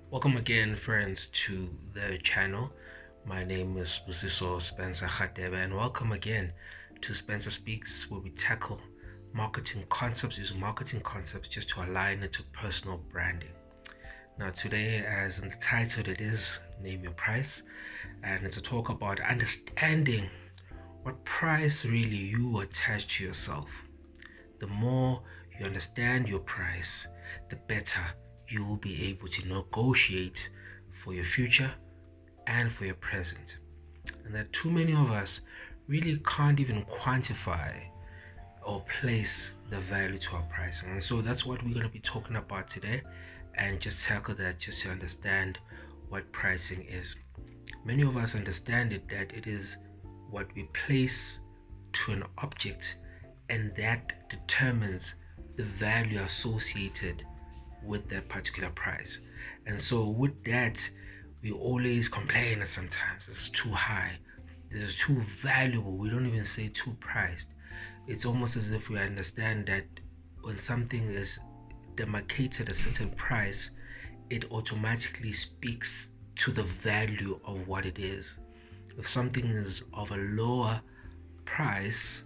Welcome again, friends, to the channel. My name is Busiso Spencer Khadebe, and welcome again to Spencer Speaks, where we tackle marketing concepts, using marketing concepts just to align it to personal branding. Now, today, as in the title, it is Name Your Price, and it's a talk about understanding what price really you attach to yourself. The more you understand your price, the better you will be able to negotiate for your future and for your present. And that too many of us really can't even quantify or place the value to our pricing. And so that's what we're going to be talking about today, and just tackle that just to understand what pricing is. Many of us understand it that it is what we place to an object, and that determines the value associated with that particular price. And so with that, we always complain that sometimes this is too high, this is too valuable. We don't even say too priced. It's almost as if we understand that when something is demarcated a certain price, it automatically speaks to the value of what it is. If something is of a lower price,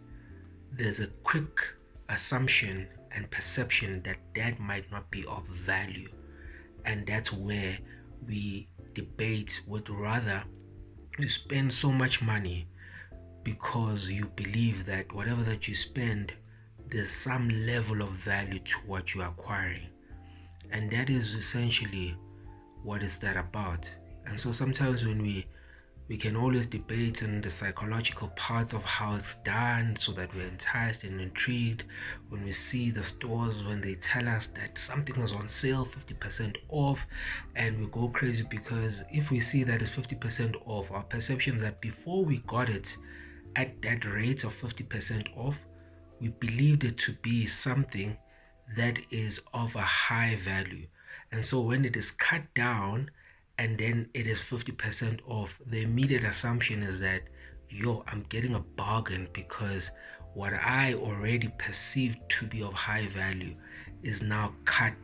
there's a quick assumption and perception that that might not be of value. And that's where we debate would rather you spend so much money because you believe that whatever that you spend, there's some level of value to what you're acquiring. And that is essentially what is that about. And so sometimes when we can always debate on the psychological parts of how it's done so that we're enticed and intrigued when we see the stores, when they tell us that something is on sale 50% off, and we go crazy because if we see that it's 50% off, our perception that before we got it at that rate of 50% off, we believed it to be something that is of a high value. And so when it is cut down and then it is 50% off, the immediate assumption is that, I'm getting a bargain because what I already perceived to be of high value is now cut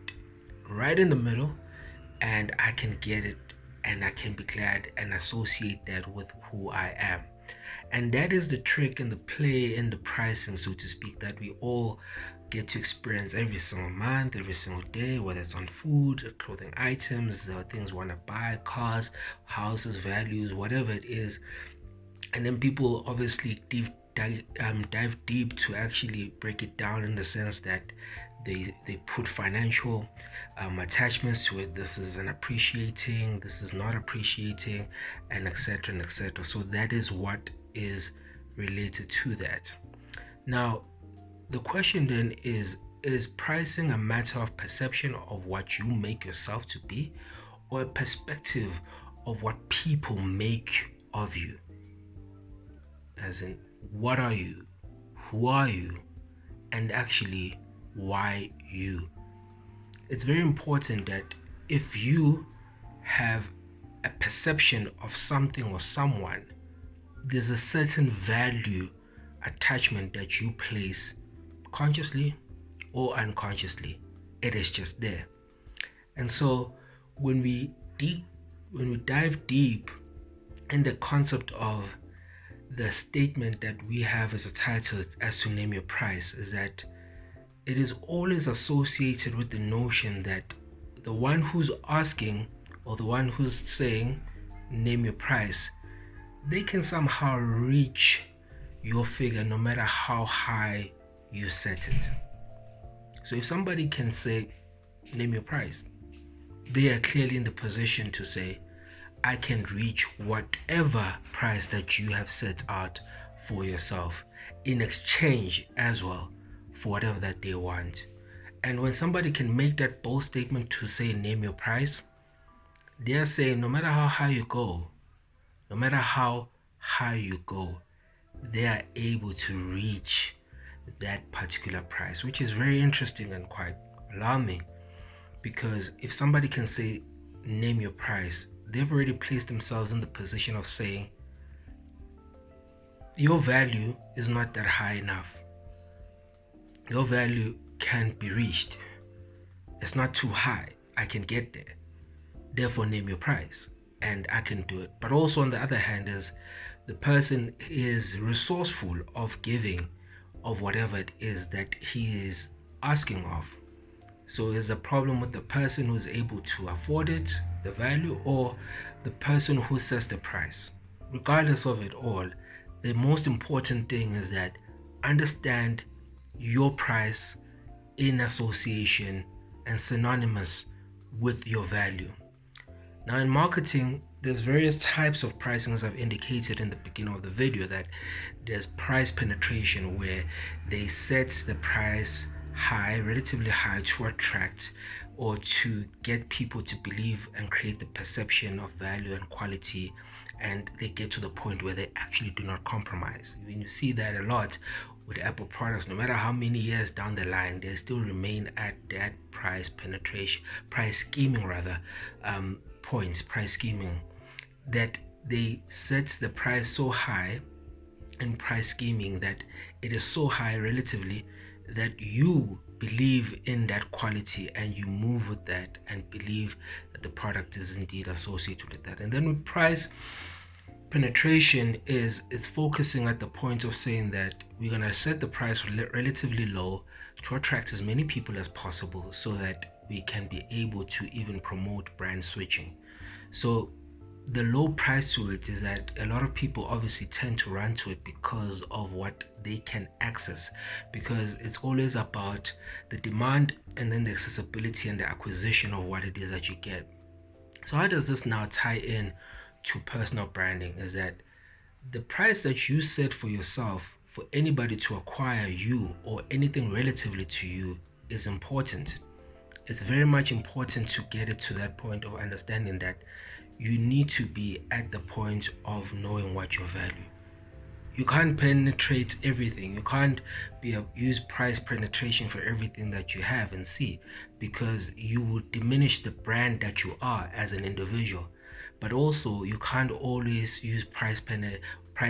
right in the middle, and I can get it and I can be glad and associate that with who I am. And that is the trick and the play in the pricing, so to speak, that we all get to experience every single month, every single day, whether it's on food, clothing items, things we want to buy, cars, houses, values, whatever it is. And then people obviously dive deep to actually break it down in the sense that they put financial attachments to it. This is an appreciating, this is not appreciating, and etc. and etc. So that is what is related to that. Now, the question then is pricing a matter of perception of what you make yourself to be, or a perspective of what people make of you? As in, what are you? Who are you? And actually, why you? It's very important that if you have a perception of something or someone, there's a certain value attachment that you place consciously or unconsciously. It is just there. And so when we dive deep in the concept of the statement that we have as a title as to name your price, is that it is always associated with the notion that the one who's asking or the one who's saying name your price, they can somehow reach your figure no matter how high you set it. So if somebody can say name your price, they are clearly in the position to say, I can reach whatever price that you have set out for yourself in exchange as well for whatever that they want. And when somebody can make that bold statement to say name your price, they are saying no matter how high you go, no matter how high you go, they are able to reach that particular price, which is very interesting and quite alarming. Because if somebody can say name your price, they've already placed themselves in the position of saying your value is not that high enough. Your value can't be reached. It's not too high. I can get there. therefore name your price, and I can do it. But also on the other hand is the person is resourceful of giving of whatever it is that he is asking of. So is the problem with the person who's able to afford it, the value, or the person who sets the price? Regardless of it all, the most important thing is that understand your price in association and synonymous with your value. Now in marketing, there's various types of pricing, as I've indicated in the beginning of the video, that there's price penetration where they set the price high, relatively high, to attract or to get people to believe and create the perception of value and quality, and they get to the point where they actually do not compromise. When you see that a lot with Apple products, no matter how many years down the line, they still remain at that price penetration, price scheming rather, points, price scheming, that they set the price so high in price scheming that it is so high relatively that you believe in that quality and you move with that and believe that the product is indeed associated with that. And then with price penetration is focusing at the point of saying that we're going to set the price relatively low to attract as many people as possible so that we can be able to even promote brand switching. So the low price to it is that a lot of people obviously tend to run to it because of what they can access, because it's always about the demand and then the accessibility and the acquisition of what it is that you get. So how does this now tie in to personal branding? Is that the price that you set for yourself for anybody to acquire you or anything relatively to you is important. It's very much important to get it to that point of understanding that you need to be at the point of knowing what you value. You can't penetrate everything. You can't use price penetration for everything that you have and see, because you will diminish the brand that you are as an individual. But also, you can't always use price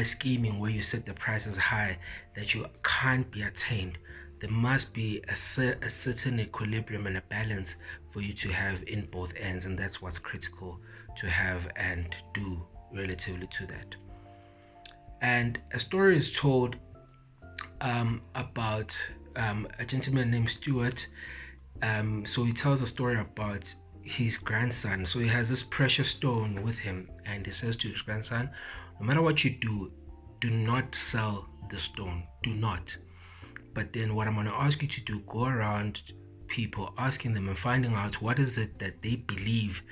scheming where you set the prices high that you can't be attained. There must be a certain equilibrium and a balance for you to have in both ends, and that's what's critical to have and do relatively to that. And a story is told about a gentleman named Stuart. So he tells a story about his grandson. So he has this precious stone with him, and he says to his grandson, no matter what you do, do not sell the stone. Do not. But then what I'm going to ask you to do, go around people, asking them and finding out what is it that they believe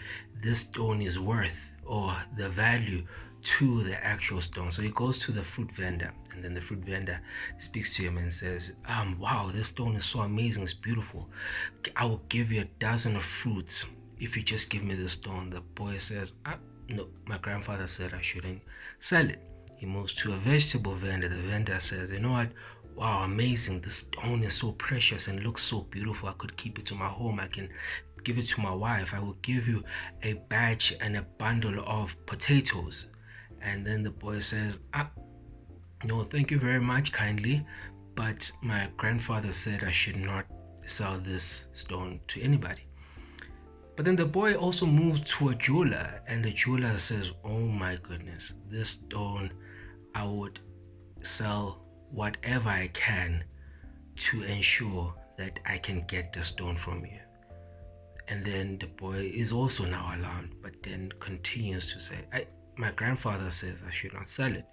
this stone is worth, or the value to the actual stone. So he goes to the fruit vendor, and then the fruit vendor speaks to him and says, wow, this stone is so amazing, it's beautiful. I will give you 12 of fruits if you just give me the stone. The boy says, no, my grandfather said I shouldn't sell it. He moves to a vegetable vendor. The vendor says, you know what? Wow, amazing. The stone is so precious and looks so beautiful. I could keep it to my home. I can give it to my wife. I will give you a batch and a bundle of potatoes. And then the boy says, no, thank you very much, kindly, but my grandfather said I should not sell this stone to anybody. But then the boy also moves to a jeweler, and the jeweler says, oh my goodness, this stone, I would sell whatever I can to ensure that I can get the stone from you. And then the boy is also now alarmed, but then continues to say, my grandfather says I should not sell it.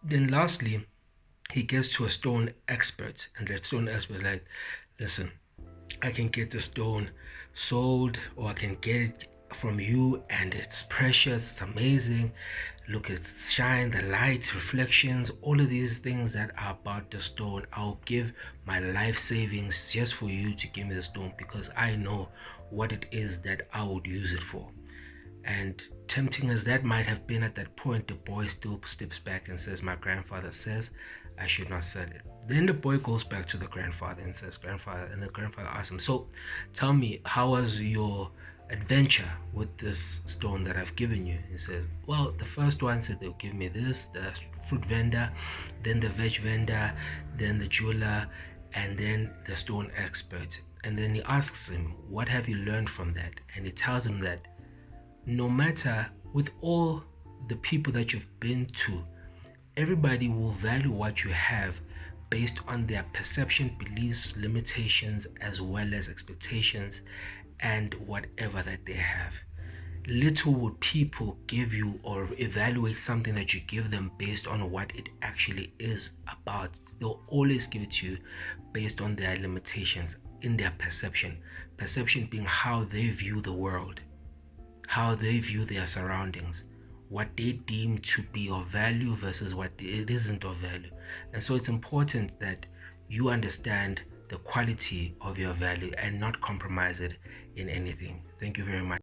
Then lastly, he gets to a stone expert, and the stone expert is like, listen, I can get the stone sold, or I can get it from you, and it's precious, it's amazing. Look at shine, the lights, reflections, all of these things that are about the stone. I'll give my life savings just for you to give me the stone, because I know what it is that I would use it for. And tempting as that might have been at that point, the boy still steps back and says, my grandfather says I should not sell it. Then the boy goes back to the grandfather and says, grandfather, and the grandfather asks him, so tell me, how was your adventure with this stone that I've given you? He says, well, the first one said they'll give me this, the fruit vendor, then the veg vendor, then the jeweler, and then the stone expert. And then he asks him, what have you learned from that? And he tells him that no matter with all the people that you've been to, everybody will value what you have based on their perception, beliefs, limitations, as well as expectations and whatever that they have. Little would people give you or evaluate something that you give them based on what it actually is about. They'll always give it to you based on their limitations in their perception. Perception being how they view the world, how they view their surroundings, what they deem to be of value versus what it isn't of value. And so it's important that you understand the quality of your value and not compromise it in anything. Thank you very much.